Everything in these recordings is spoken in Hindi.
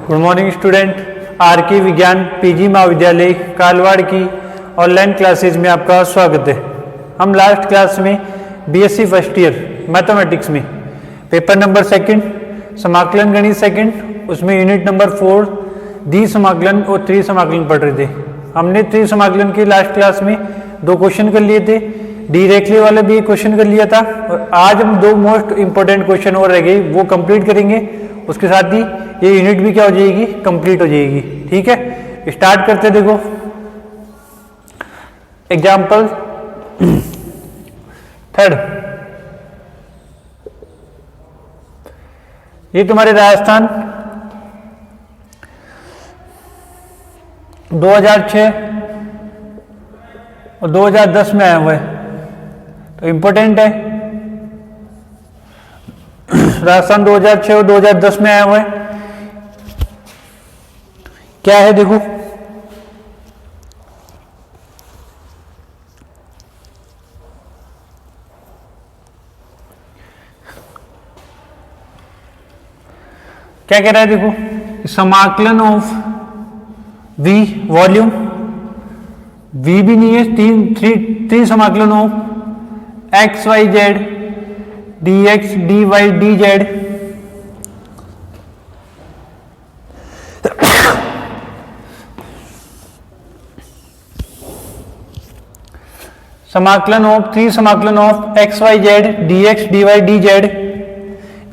Good morning student. आर के विज्ञान पीजी महाविद्यालय कालवाड़ की ऑनलाइन क्लासेज में आपका स्वागत है। हम लास्ट क्लास में बीएससी फर्स्ट ईयर मैथमेटिक्स में पेपर नंबर सेकंड समाकलन गणित सेकंड, उसमें यूनिट नंबर 4 द्वि समाकलन और त्रि समाकलन पढ़ रहे थे। हमने त्रि समाकलन की लास्ट क्लास में 2 क्वेश्चन कर लिए थे, डायरेक्टली वाले भी एक क्वेश्चन कर लिया था, और आज हम 2 मोस्ट इंपॉर्टेंट क्वेश्चन और रह गए, वो कंप्लीट करेंगे। उसके साथ ही ये यूनिट भी क्या हो जाएगी, कंप्लीट हो जाएगी। ठीक है, स्टार्ट करते देखो। एग्जाम्पल 3, ये तुम्हारे राजस्थान 2006 और 2010 में आया हुआ है, तो इंपॉर्टेंट है। राजस्थान 2006 और 2010 में आया हुआ है। क्या है देखो, क्या कह रहा है देखो, समाकलन ऑफ v वॉल्यूम, v भी नहीं है, तीन समाकलन of x y z dx dy dz, समाकलन ऑफ त्रि समाकलन of x y z dx dy dz,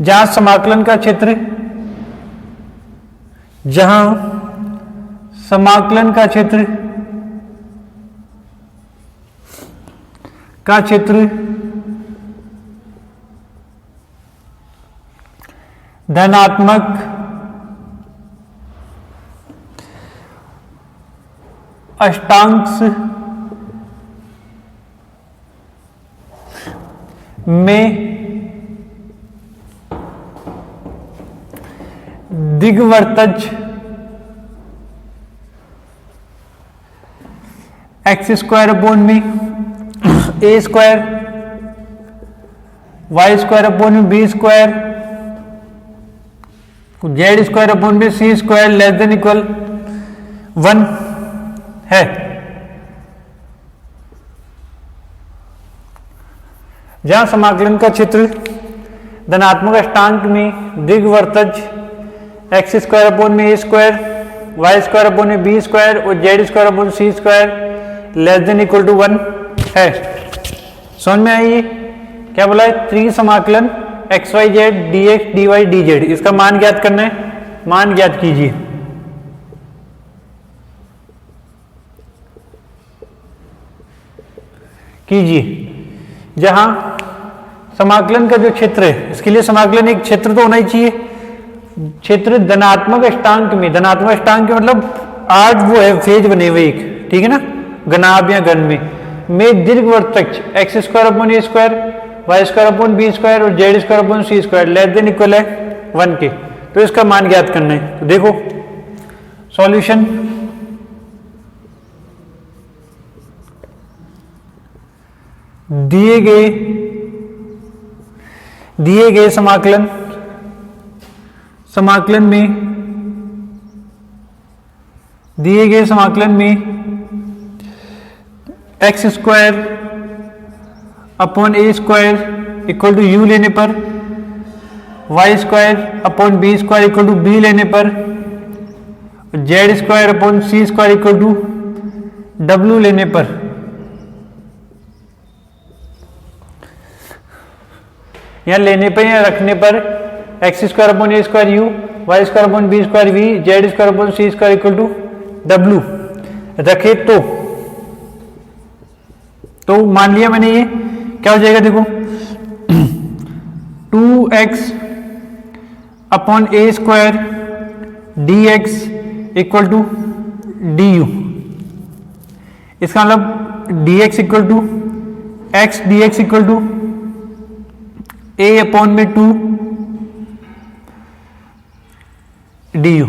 जहां समाकलन का क्षेत्र, जहां समाकलन का क्षेत्र धनात्मक अष्टांश में दिग्वर्तज एक्स स्क्वायर अपॉन में a square, y square upon में b square, z square upon में c square less than equal 1 है। जहां समाकलन का क्षेत्र धनात्मक अष्टांक में दिग्वर्तज एक्स स्क्वायर अपॉन में a square, y square upon में बी स्क्वायर और z square upon c square less than equal to 1 है। समझ में आई? क्या बोला है, त्रि समाकलन x y z d x d y d z, इसका मान ज्ञात करना है। मान ज्ञात कीजिए। जहां समाकलन का जो क्षेत्र है, इसके लिए समाकलन एक क्षेत्र तो होना ही चाहिए। क्षेत्र धनात्मक अष्टांक में, धनात्मक अष्टांक मतलब 8 वो है फेज बने हुए एक, ठीक है ना, घनाभ या घन में दीर्घवर्तज x square upon a square, y square upon b square और z square upon c square less than equal है 1 के, तो इसका मान ज्ञात करना है। तो देखो सॉल्यूशन, दिए गए समाकलन में x square upon a square equal to u लेने पर, y square upon b square equal to b लेने पर, z square upon c square equal to डब्ल्यू लेने पर, यहां लेने पर या रखने पर x square upon a square u, y square upon b square v, z square upon c square equal to डब्ल्यू रखे तो मान लिया मैंने, ये क्या हो जाएगा देखो, 2x upon a square d x equal to d u, इसका मतलब d x equal to x d x equal to a upon में 2 d u.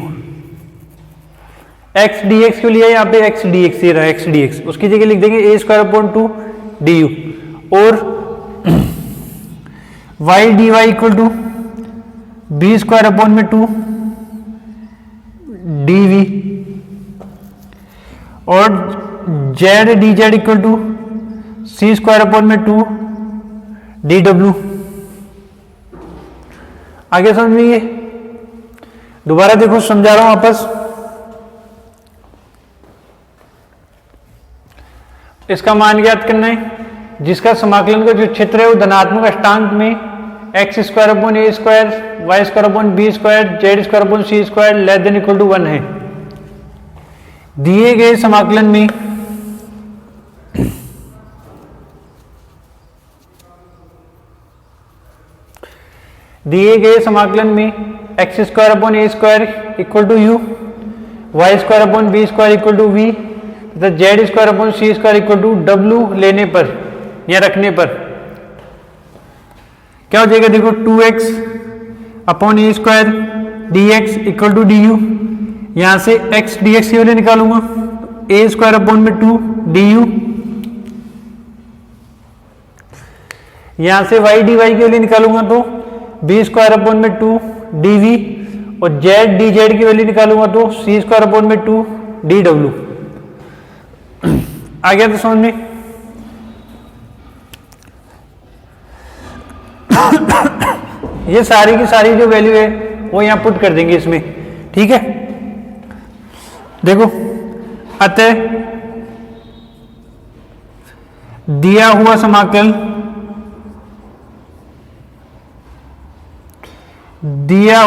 X d x के लिए यहाँ पे एक्स डी एक्स ही रहा, एक्स डी एक्स, उसकी जगह लिख देंगे a square upon 2 d u, और y d y equal to b square upon में 2 डी और z d z equal to c square upon में 2 डी डब्ल्यू। आगे समझिए, दोबारा देखो समझा रहा हूं वापस। इसका मान ज्ञात करना है, जिसका समाकलन का जो क्षेत्र है वो धनात्मक अष्टांक में x square upon a square, y square upon b square, z square upon c square less than equal to 1 है। दिए गए समाकलन में x square upon a square equal to u, y square upon b square equal to v तथा z square upon c square equal to डब्ल्यू लेने पर या रखने पर क्या हो जाएगा, देखो 2x upon a square d x equal to d u. यहां से x dx की वैल्यू निकालूंगा, ए स्क्वायर अपॉन में 2 डी यू। यहां से y dy की वैल्यू निकालूंगा तो बी स्क्वायर अपॉन में 2 डी वी और जेड डी जेड की वैल्यू निकालूंगा तो सी स्क्वायर अपॉन में 2 डी डब्ल्यू। आ गया तो समझ में। ये सारी की सारी जो वैल्यू है वो यहां पुट कर देंगे इसमें, ठीक है। देखो, अतः दिया हुआ समाकल दिया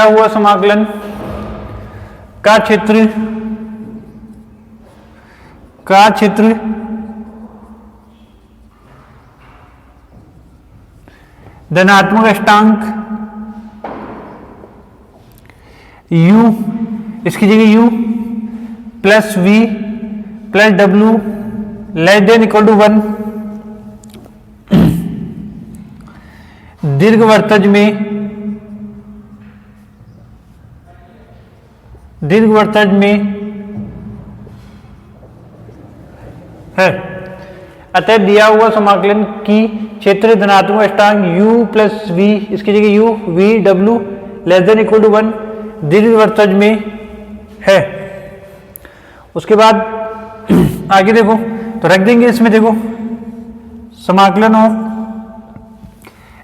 हुआ समाकलन का क्षेत्र धनात्मक अष्टांक u, इसकी जगह u plus v plus w less than equal to 1 दीर्घवृत्तज में है। अतः दिया हुआ समाकलन की क्षेत्र धनात्मक अष्टांक u प्लस v, इसकी जगह u v w less than equal to 1 दीर्घवृत्तज में है। उसके बाद आगे देखो तो रख देंगे इसमें, देखो समाकलन ऑफ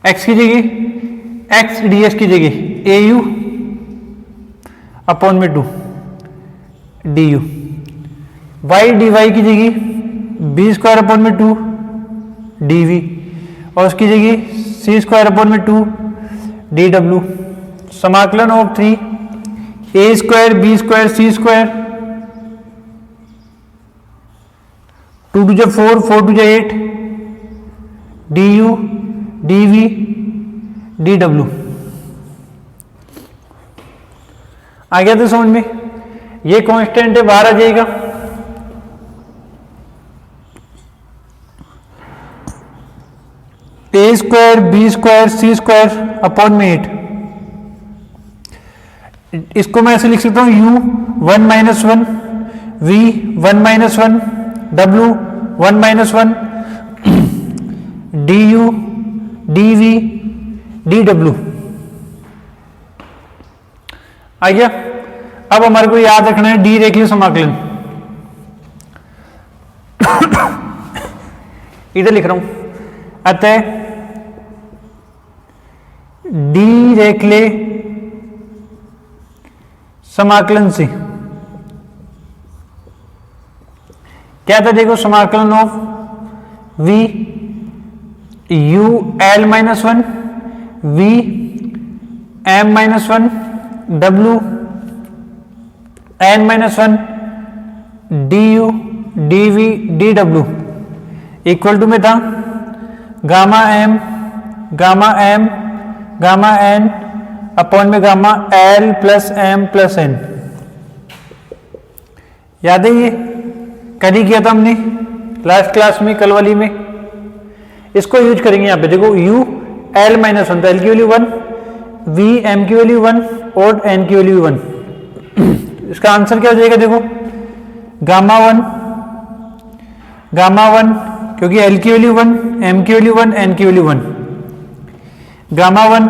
x की जगह x ds की जगह au अपॉन में 2 du, y dy की जगह बी स्क्वायर अपॉन में 2 dv और उसकी जगह सी स्क्वायर अपॉन में 2 dw। समाकलन of 3 a square b square c square 2 to 4 4 to 8 du dv dw। आ गया तो समझ में। ये कांस्टेंट है, बाहर आ जाएगा। ए square b square c square upon में 8, इसको मैं ऐसे लिख सकता हूं u 1 minus 1 v 1 minus 1 w 1 minus 1 du dv dw। आ गया। अब हमारे को याद रखना है डी रेखीय समाकलन। इधर लिख रहा हूं, अतः डी रेखीय समाकलन से क्या था, देखो समाकलन of v u l minus 1 v m minus 1 w n minus 1 du dv dw equal to में था gamma m gamma n upon में gamma l plus m plus n। याद है ये कल ही किया था हमने लास्ट क्लास में, कल वाली में। इसको यूज करेंगे यहाँ पे, देखो u l माइनस 1 तो l की वैल्यू 1, v m की वैल्यू 1 और n की वैल्यू 1। इसका आंसर क्या हो जाएगा, देखो गामा 1 क्योंकि l की वैल्यू 1, m की वैल्यू 1, n की वैल्यू 1, गामा 1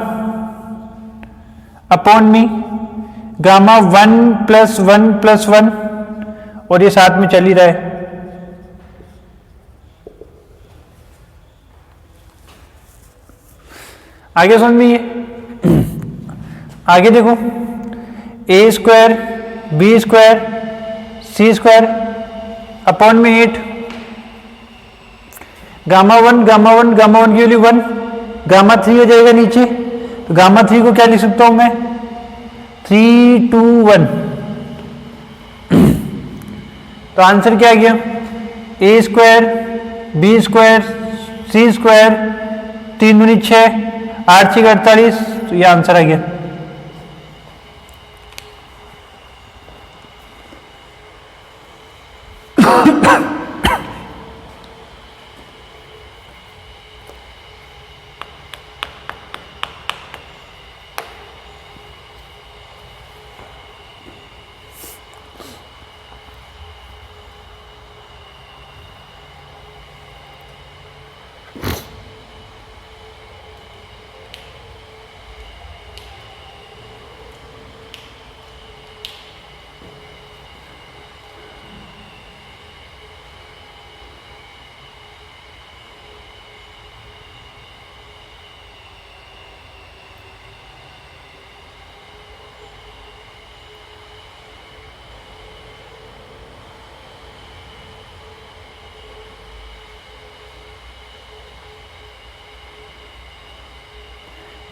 अपॉन में गामा 1+1+1 और ये साथ में चल ही रहा है। आगे समझ में ये आगे देखो, a square b square c square upon में 8, गामा 1 की वैल्यू 1, गामा 3 हो जाएगा नीचे, तो गामा 3 को क्या लिख सकता हूं मैं, 3 2 1। तो आंसर क्या आ गया, a square b square c square 3 दूनी 6 8 6 48, तो ये आंसर आ गया।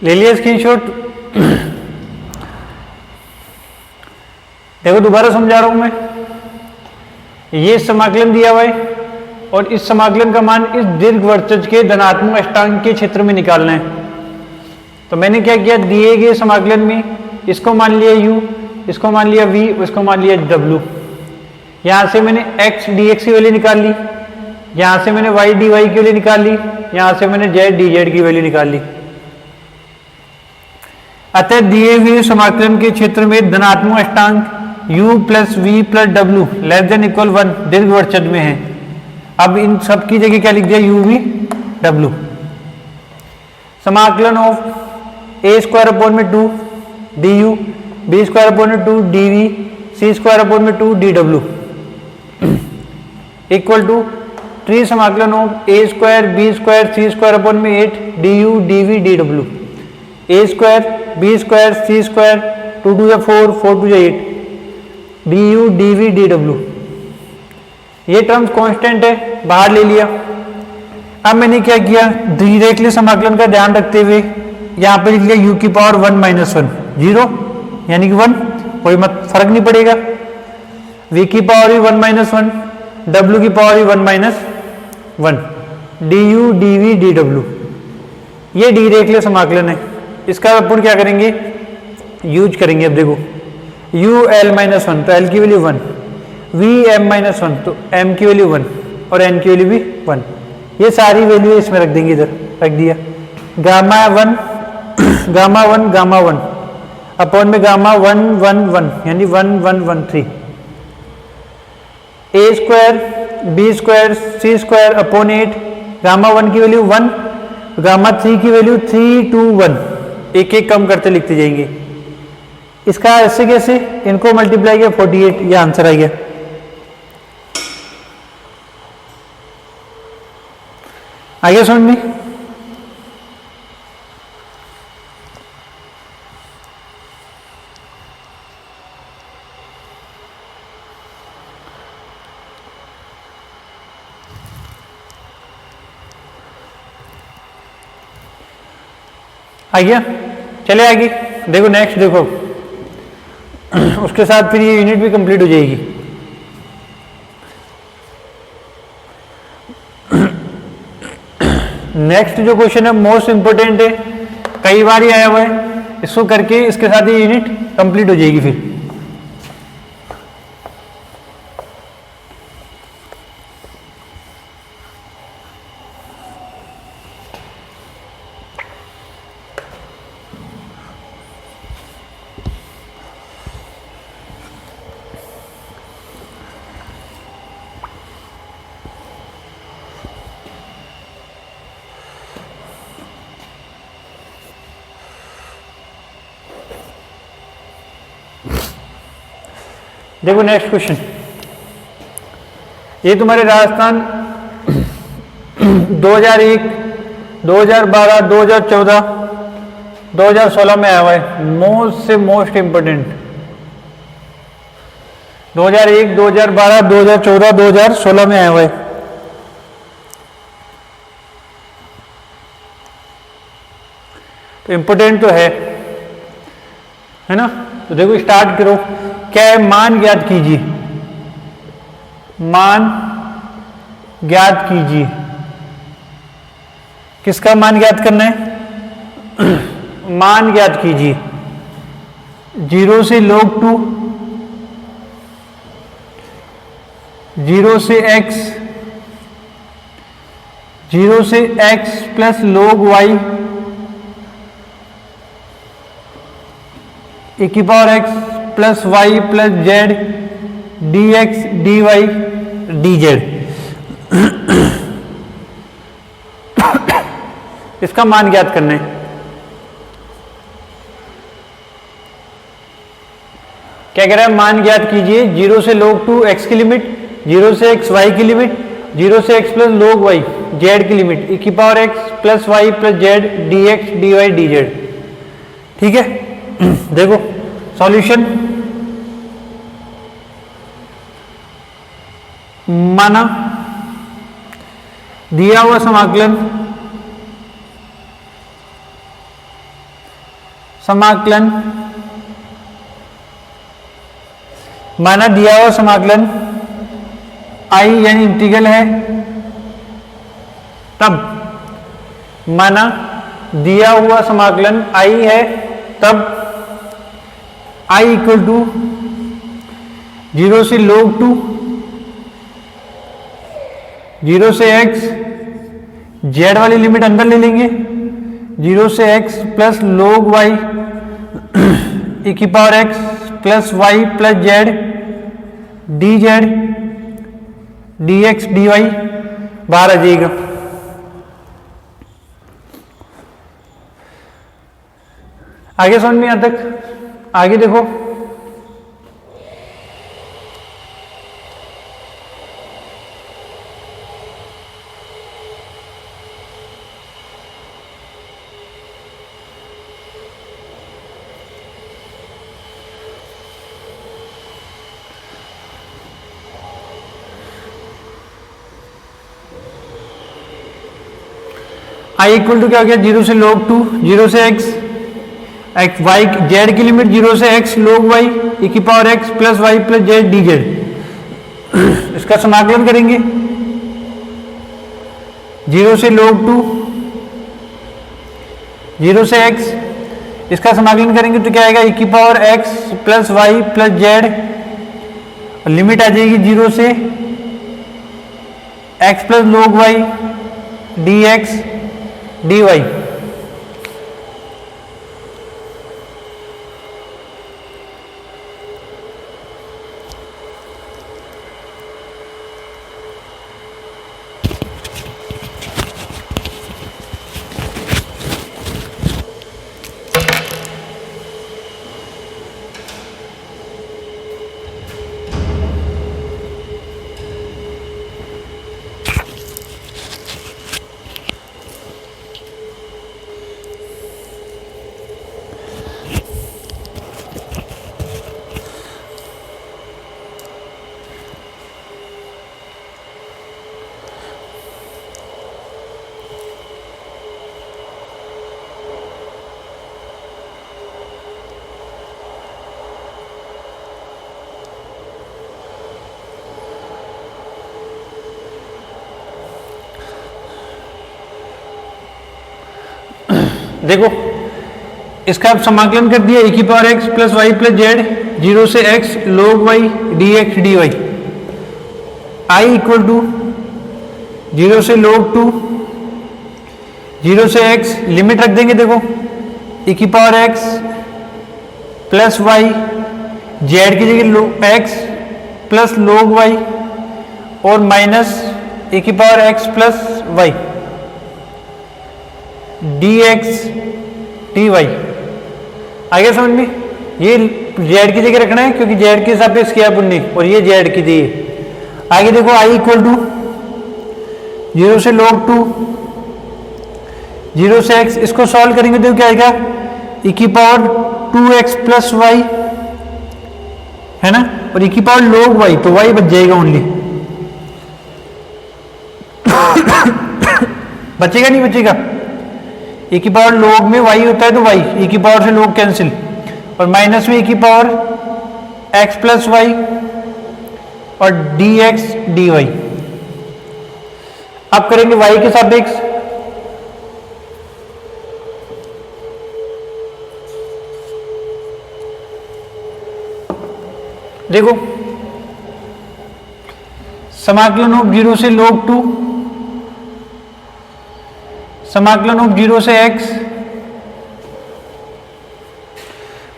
ले लिया स्क्रीनशॉट। देखो दोबारा समझा रहा हूं मैं, ये समाकलन दिया हुआ है और इस समाकलन का मान इस दीर्घवृत्तज के धनात्मक अष्टांग के क्षेत्र में निकालना है। तो मैंने क्या किया, दिए गए समाकलन में इसको मान लिया u, इसको मान लिया v, इसको मान लिया w। यहां से मैंने x dx की वैल्यू निकाल ली, यहां से मैंने y dy की वैल्यू निकाल ली, यहां से मैंने z dz की वैल्यू निकाल ली। अतः दिए हुए समाकलन के क्षेत्र में धनात्मक अष्टांक u plus v plus w less than equal 1 दीर्घवृत्तज में है। अब इन सब की जगह क्या लिख दिया, u v w। समाकलन ऑफ a स्क्वायर अपॉन में 2 du, b स्क्वायर अपॉन में 2 dv, c स्क्वायर अपॉन में 2 dw इक्वल टू ट्री समाकलन of a square b square c square upon में 8 du dv dw, a square b square c square 2 2 या 4 4 2 या 8 du dv dw। ये टर्म्स कांस्टेंट है, बाहर ले लिया। अब मैंने क्या किया, डायरेक्टली समाकलन का ध्यान रखते हुए यहाँ पे लिख लिया u की पावर 1 माइनस 1 0 यानी कि 1, कोई मत फर्क नहीं पड़ेगा। v की पावर भी 1 माइनस 1, w की पावर भी 1 माइनस 1, du dv dw। ये डायरेक्टली समाकलन है। इसका अपन क्या करेंगे, यूज करेंगे। अब देखो u l माइनस 1 तो l की वैल्यू 1, v m माइनस 1 तो m की वैल्यू 1 और n की वैल्यू भी 1। ये सारी वैल्यू इसमें रख देंगे, इधर रख दिया। गामा 1 गामा 1 अपॉन में गामा 1 1 1 यानी 1 1 1 3, a square b square c square upon 8, gamma 1 की वैल्यू 1, गामा 3 की वैल्यू 3 2 1, एक एक कम करते लिखते जाएंगे। इसका ऐसे कैसे, इनको मल्टीप्लाई किया 48, ये आंसर आ गया। आगे समझ में, आ गया। चले आगे देखो, नेक्स्ट देखो उसके साथ फिर ये यूनिट भी कंप्लीट हो जाएगी। नेक्स्ट जो क्वेश्चन है मोस्ट इंपोर्टेंट है, कई बार ही आया हुआ है, इसको करके इसके साथ ये यूनिट कंप्लीट हो जाएगी। फिर देखो नेक्स्ट क्वेश्चन, ये तुम्हारे राजस्थान 2001, 2012, 2014, 2016 में आया हुआ है। मोस्ट इंपोर्टेंट 2001, 2012, 2014, 2016 में आया हुआ है। तो इंपोर्टेंट तो है ना। तो देखो स्टार्ट करो, क्या है, मान ज्ञात कीजिए, मान ज्ञात कीजिए। किसका मान ज्ञात करना है? मान ज्ञात कीजिए 0 से log 2, 0 से x, 0 से x plus log y e की power x plus y plus z dx dy dz। इसका मान ज्ञात करना है। क्या कह रहा है? मान ज्ञात कीजिए 0 से log 2 x की लिमिट, 0 से x y की लिमिट, 0 से x plus log y z की लिमिट e की power x plus y plus z dx dy dz। ठीक है, देखो सॉल्यूशन, माना दिया हुआ समाकलन माना दिया हुआ समाकलन I यानी इंटीग्रल है, तब माना दिया हुआ समाकलन I है, तब I इक्वल टू 0 से log 2, 0 से x, z वाली लिमिट अंदर ले लेंगे, 0 से x plus log y e की power x plus y plus z dz dx dy बाहर आ जाएगा। आगे समझ में, यहां तक आगे देखो, I इक्वल टू क्या हो गया, 0 से log 2, 0 से x y z की लिमिट 0 से x log y e की power x plus y plus z dz। इसका समाकलन करेंगे 0 से log 2, 0 से x, इसका समाकलन करेंगे तो क्या आएगा, e की power x plus y plus z, limit आ जाएगी 0 से x plus log y dx dy। देखो इसका अब समाकलन कर दिया, e की power x plus y plus z, 0 से x log y dx dy। I equal to 0 से log 2, 0 से x, लिमिट रख देंगे, देखो e की power x plus y, z की जगह x प्लस log y और माइनस e की power x plus y dx dy। आगे समझ में, ये जेड की जगह रखना है क्योंकि जेड के सापेक्ष किया पुण्य और ये जेड की दी है। आगे देखो आई इक्वल टू 0 से log 2 0 से x, इसको सॉल्व करेंगे तो क्या आएगा e की पावर 2x प्लस वाई है ना, और e की पावर log y, तो y बच जाएगा ओनली बचेगा नहीं बचेगा, e की पावर log में y होता है तो y, e की पावर से log कैंसिल, और माइनस में e की पावर x प्लस वाई और dx dy। अब करेंगे y के सापेक्ष, देखो समाकलन ऑफ 0 से log 2, समाकलन ऑफ 0 से x,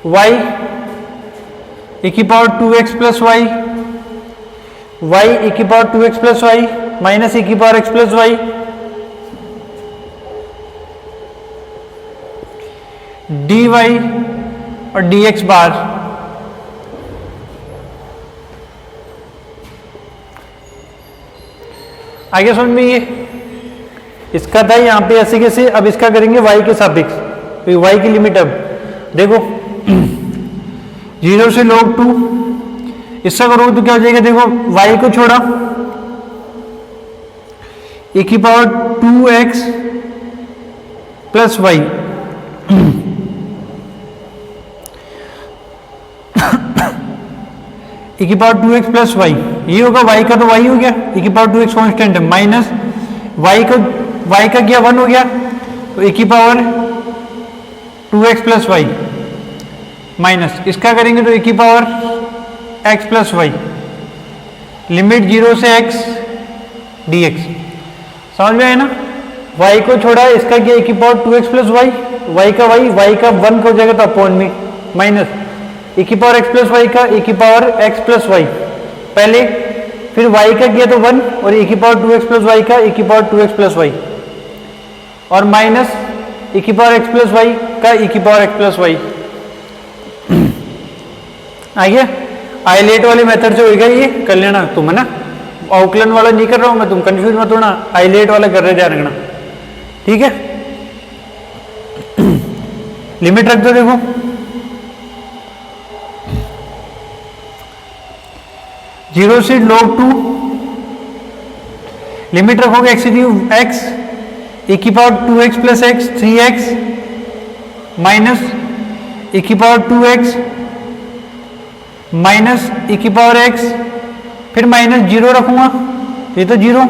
y e की power 2x plus y, y e की power 2x plus y minus e की power x plus y, dy और dx बार। आगे समझ में, ये इसका था यहां पे ऐसे कैसे, अब इसका करेंगे y के सापेक्ष, तो y की लिमिट अब देखो 0 से log 2, इसका करोगे तो क्या हो जाएगा, देखो y को छोड़ा e की power 2x plus y e की पावर 2x प्लस वाई, ये होगा y का तो y हो गया, e की पावर 2x कांस्टेंट है, माइनस y का क्या 1 हो गया, तो e की power 2x plus y minus इसका करेंगे तो e की power x plus y, limit 0 से x dx। समझ में आया ना, y को छोड़ा इसका क्या e की power 2x plus y, y का 1 हो जाएगा तो अपॉन में माइनस e की पावर x प्लस वाई का e की पावर x प्लस वाई पहले, फिर y का किया तो 1 और e की पावर 2x प्लस वाई का e की पावर 2x प्लस वाई, और माइनस e की पावर x प्लस वाई का e की पावर x प्लस वाई। आइए आइलेट वाले मेथड से होगा, ये कर लेना तुम है ना, आउटलाइन वाला नहीं कर रहा हूं मैं, तुम कंफ्यूज मत होना, आइलेट वाला कर रहे ध्यान रखना, ठीक है। लिमिट रख दो, देखो 0 से log 2, लिमिट रखोगे x e की power 2x plus x 3x minus e की पावर 2x माइनस e की पावर x, फिर माइनस 0 रखूंगा, ये तो 0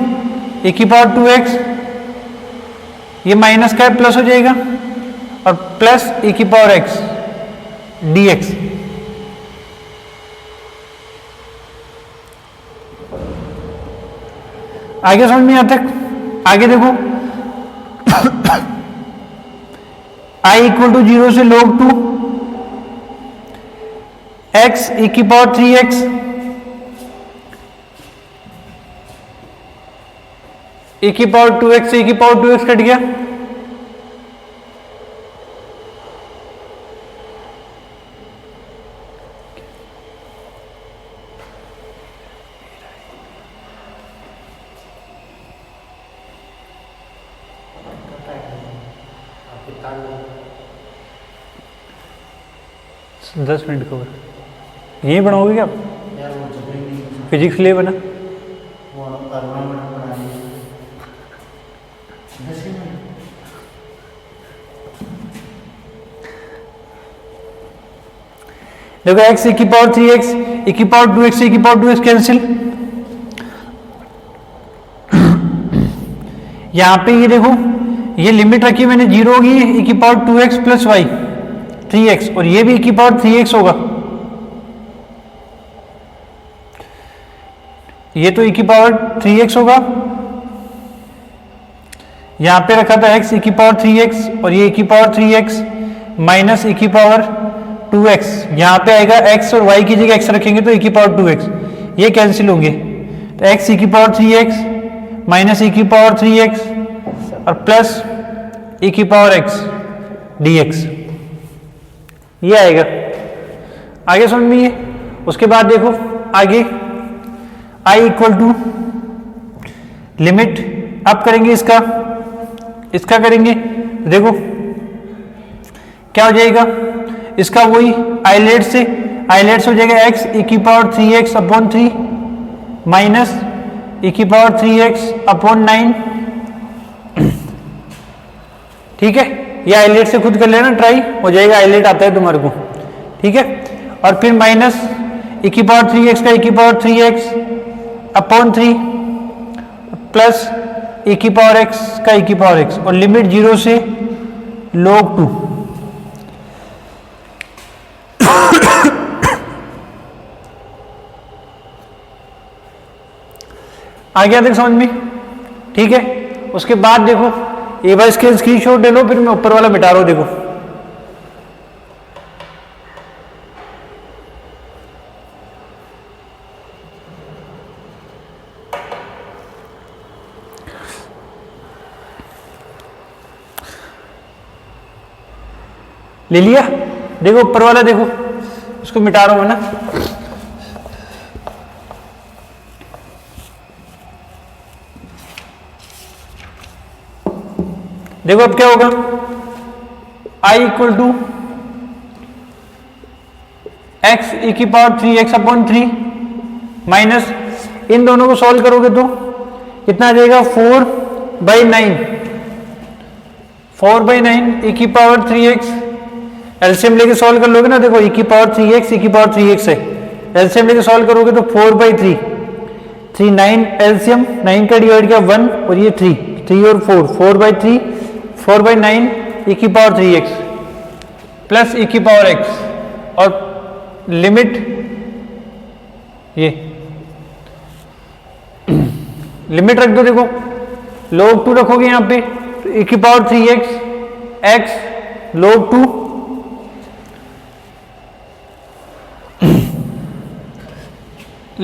e की पावर 2x, ये माइनस का प्लस हो जाएगा, और प्लस e की पावर x dx। आगे समझ में आता है, आगे देखो i इक्वल टू 0 से log 2 x e की पावर 3x e की पावर 2x से e की पावर 2x कट गया, दस मिनट कवर यही बनाओगे क्या आप, फिजिक्स लिए बना देखो x e की पावर 3x e की पावर 2x e की पावर 2x कैंसिल, यहां पे ये देखो ये लिमिट रखी मैंने 0 होगी e की power 2x plus Y 3x, और ये भी e की पावर 3x होगा, ये तो e की पावर 3x होगा, यहां पे रखा था x e की पावर 3x और ये e की पावर 3x माइनस e की पावर 2x, यहां पे आएगा x और y की जगह x रखेंगे तो e की पावर 2x, ये कैंसिल होंगे, तो x e की पावर 3x माइनस e की पावर 3x और प्लस e की पावर x dx, ये आएगा। आगे समझ में ये। उसके बाद देखो आगे i इक्वल टू लिमिट अब करेंगे इसका करेंगे, देखो क्या हो जाएगा इसका, वही आइलेट से हो जाएगा x e की power 3x upon 3 minus e की पावर 3x अपॉन 9। ठीक है, ये आइलेट से खुद कर लेना ट्राई, हो जाएगा, आइलेट आता है तुम्हारे को। ठीक है, और फिर माइनस e की पावर 3x का e की power 3x upon 3 plus e की पावर x का e की पावर x, और लिमिट 0 से log 2। आ गया देख समझ में। ठीक है, उसके बाद देखो एक बार इसके स्क्रीनशॉट ले लो, फिर मैं ऊपर वाला मिटा रहा हूं, देखो ले लिया। देखो ऊपर वाला देखो, इसको मिटा रहा हूं मैं ना। देखो अब क्या होगा, i equal to x e की पावर 3x अपॉन 3 माइनस, इन दोनों को सॉल्व करोगे तो कितना आ जाएगा 4/9 e की पावर 3x। एलसीएम लेके सॉल्व कर लोगे ना, देखो e की पावर 3x e की पावर 3x है, एलसीएम लेके सॉल्व करोगे तो 4/3 3 9 एलसीएम 9 का डिवाइड किया 1 और ये 3 और 4/3 4/9 e की पावर 3x प्लस e की पावर x, और लिमिट ये लिमिट रख दो। देखो log 2 रखोगे यहां पे तो e की power 3x x log 2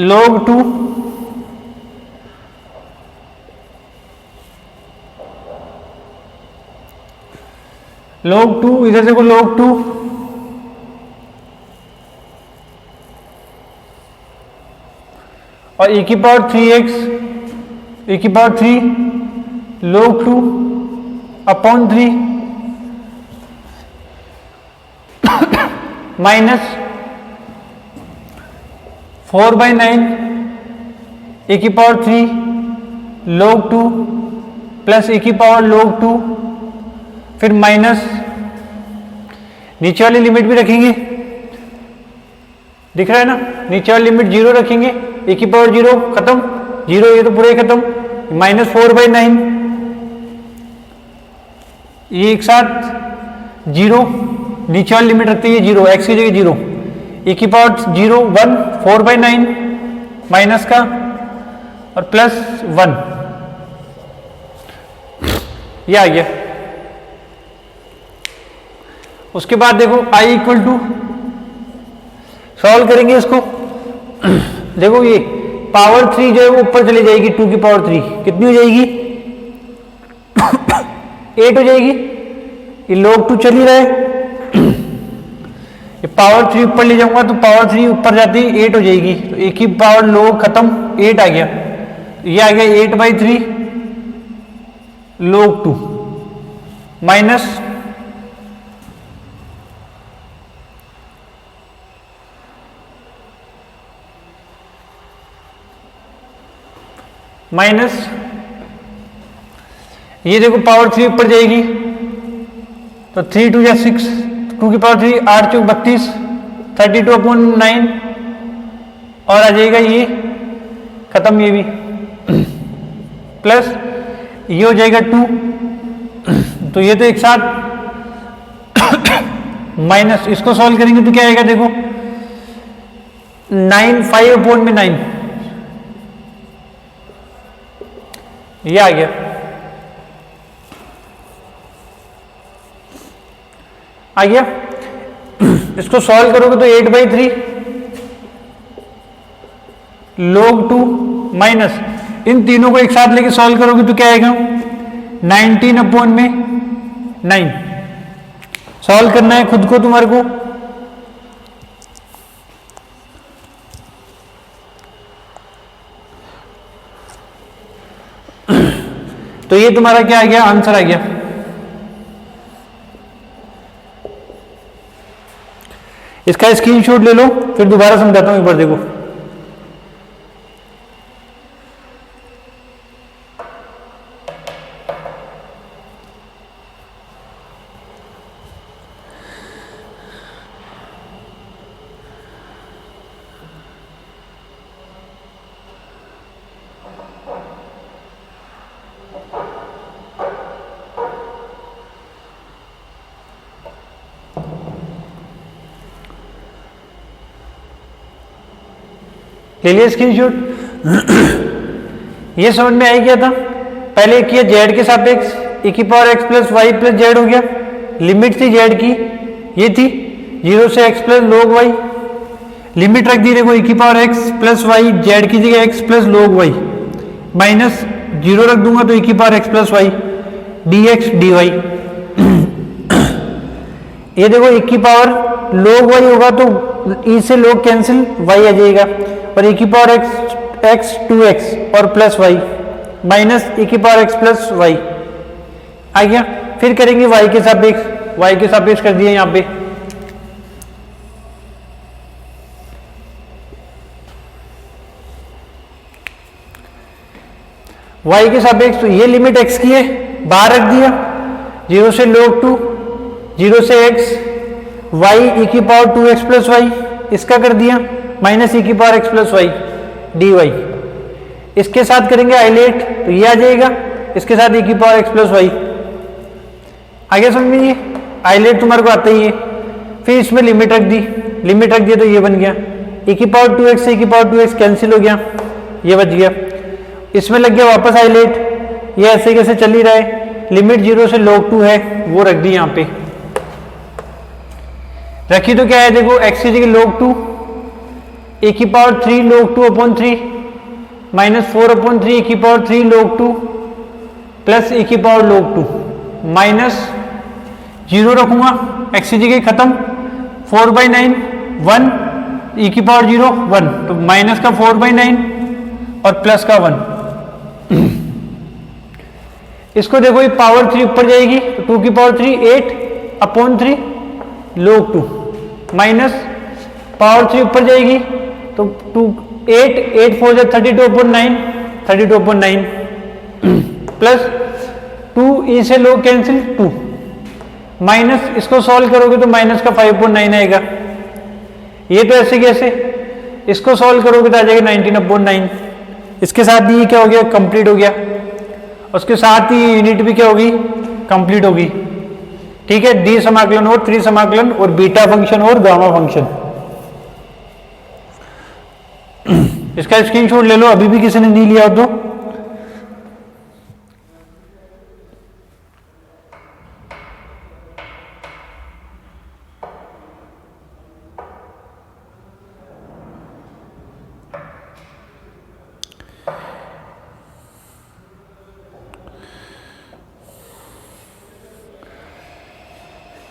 log 2 log 2, इधर देखो log 2 और e की पावर 3x e की power 3 log 2 upon 3 minus 4/9 e की पावर 3 log 2 प्लस e की पावर log 2, फिर माइनस नीचे वाली लिमिट भी रखेंगे, दिख रहा है ना, नीचे वाली लिमिट 0 रखेंगे, e की पावर 0 खत्म, 0 ये तो पूरा ही खत्म, माइनस 4/9 ये एक साथ 0, नीचे वाली लिमिट रखते हैं 0, x की जगह 0, e की पावर 0 1 4/9 माइनस का और प्लस 1, ये आ गया। उसके बाद देखो i इक्वल टू सॉल्व करेंगे इसको। देखो ये पावर 3 जो है वो ऊपर चली जाएगी, 2 की पावर 3 कितनी हो जाएगी 8 हो जाएगी, ये log 2 चल ही रहा है, ये पावर 3 ऊपर ले जाऊंगा तो पावर 3 ऊपर जाती है 8 हो जाएगी, तो एक ही पावर log खत्म 8 आ गया, ये आ गया 8/3 log 2 माइनस ये देखो पावर 3 ऊपर जाएगी तो 3 2 या 6, 2 की पावर 3 8 चौक 32 32/9 और आ जाएगा ये खत्म, ये भी प्लस ये हो जाएगा 2, तो ये तो एक साथ माइनस, इसको सॉल्व करेंगे तो क्या आएगा देखो 9 5/9 ये आ गया। इसको सॉल्व करोगे तो 8/3 log 2 माइनस, इन तीनों को एक साथ लेके सॉल्व करोगे तो क्या आएगा 19/9। सॉल्व करना है खुद को तुम्हारे को, तो ये तुम्हारा क्या आ गया, आंसर आ गया। इसका स्क्रीनशॉट ले लो, फिर दोबारा समझाता हूं, एक बार देखो। ले लिया स्क्रीनशॉट। ये समझ में आई क्या था, पहले किया जेड के सापेक्ष e की power x plus y plus z हो गया, लिमिट थी जेड की ये थी 0 से x plus log y, limit रख दी देखो e की power x plus y, z की जगह x plus log y, minus 0 रख दूंगा तो e की power x plus y dx dy। ये देखो e की पावर log y होगा तो e से log कैंसिल y आ जाएगा, और e की पावर x 2x और प्लस y माइनस e की पावर x प्लस y आ गया। फिर करेंगे y के सापेक्ष कर दिया यहां पे, y के सापेक्ष, तो ये लिमिट x की है, बाहर रख दिया 0 से log 2, 0 से x, y e की पावर 2x प्लस y, इसका कर दिया माइनस e की power x plus y dy। इसके साथ करेंगे आइलेट, तो ये आ जाएगा, इसके साथ e की पावर x प्लस वाई। आगे समझ में, ये आइलेट तुम्हारे को आता ही है। फिर इसमें लिमिट रख दिया तो ये बन गया e की पावर 2x से e की पावर 2x कैंसिल हो गया, ये बच गया। इसमें लग गया वापस आइलेट, ये ऐसे कैसे चल ही रहा है, लिमिट 0 से log 2 है वो रख दी यहाँ पे, रखी तो क्या है देखो, x की जगह log 2, e की power 3 log 2 upon 3 minus 4 upon 3 e की पावर 3 log 2 प्लस e की पावर log 2 माइनस 0 रखूंगा, x की जगह खत्म, 4/9 1 e की पावर 0 1, तो माइनस का 4/9 और प्लस का 1। इसको देखो ये पावर 3 ऊपर जाएगी तो 2 की power 3 8 upon 3 log 2 minus power 3 ऊपर जाएगी तो 2 8 4 32 अपॉन 9 32 अपॉन 9 प्लस 2 e से log कैंसिल 2 माइनस, इसको सॉल्व करोगे तो माइनस का 5/9 आएगा। ये तो ऐसे कैसे, इसको सॉल्व करोगे तो आ जाएगा 19/9। इसके साथ ही क्या हो गया, कंप्लीट हो गया, उसके साथ ही यूनिट भी क्या होगी, कंप्लीट होगी। ठीक है, डी समाकलन और त्रि समाकलन और बीटा फंक्शन और गामा फंक्शन। इसका स्क्रीनशॉट ले लो, अभी भी किसी ने नहीं लिया हो तो।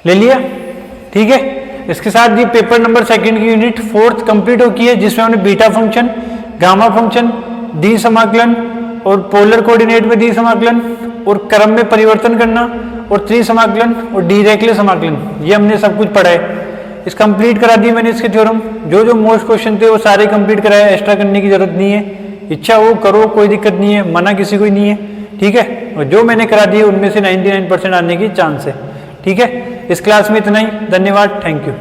ले लिया, ठीक है। इसके साथ ये पेपर नंबर सेकंड की यूनिट 4th कंप्लीट हो की है, जिसमें हमने beta function, gamma function, D समाकलन और पोलर कोऑर्डिनेट में डी समाकलन और क्रम में परिवर्तन करना और त्रि समाकलन और डीरेक्टली समाकलन, ये हमने सब कुछ पढ़ा है। इस कंप्लीट करा दिए मैंने इसके थ्योरम, जो जो मोस्ट क्वेश्चन थे वो सारे कंप्लीट कराए, एक्स्ट्रा करने की जरूरत नहीं है। इच्छा हो करो, कोई दिक्कत नहीं है, मना किसी को नहीं है, ठीक है। और जो मैंने करा दिए उनमें से 99% आने की चांस है, ठीक है। इस क्लास में इतना ही, धन्यवाद, थैंक यू।